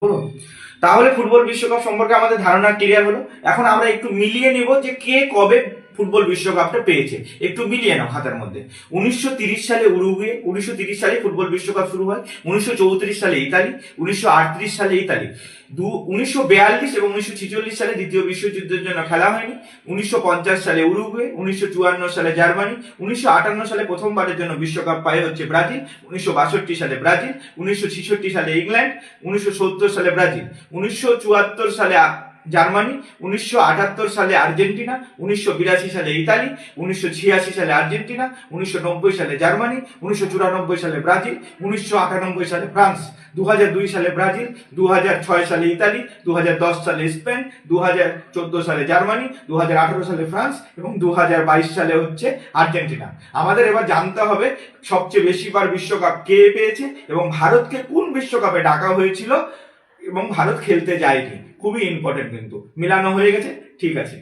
বলুন। তাহলে ফুটবল বিশ্বকাপ সম্পর্কে আমাদের ধারণা ক্লিয়ার হলো। এখন আমরা একটু মিলিয়ে নিব যে কে কবে ফুটবল বিশ্বকাপটা পেয়েছে। একটু মিলিয়ে নাও খাতার মধ্যে। 1930 সালে উরুগুয়ে, 1930 সালে ফুটবল বিশ্বকাপ শুরু হয়। 1934 সালে ইতালি, 1938 সালে ইতালি, 1942 এবং 1946 সালে দ্বিতীয় বিশ্বযুদ্ধের জন্য খেলা হয়নি। 1950 সালে উরুগুয়ে, 1954 সালে জার্মানি, 1958 সালে প্রথমবারের জন্য বিশ্বকাপ পায় হচ্ছে ব্রাজিল, 1962 সালে ব্রাজিল, 1966 সালে ইংল্যান্ড, 1970 সালে ব্রাজিল, 1974 সালে জার্মানি, 1978 সালে আর্জেন্টিনা, 1982 সালে ইতালি, 1986 সালে আর্জেন্টিনা, 1990 সালে জার্মানি, 1994 সালে ব্রাজিল, 1998 সালে ফ্রান্স, 2002 সালে ব্রাজিল, 2006 সালে ইতালি, 2010 সালে স্পেন, 2014 সালে জার্মানি, 2018 সালে ফ্রান্স এবং 2022 সালে হচ্ছে আর্জেন্টিনা। আমাদের এবার জানতে হবে সবচেয়ে বেশিবার বিশ্বকাপ কে পেয়েছে এবং ভারতকে কোন বিশ্বকাপে ডাকা হয়েছিল এবং ভারত খেলতে যায়নি। খুবই ইম্পর্টেন্ট, কিন্তু মিলানো হয়ে গেছে। ঠিক আছে।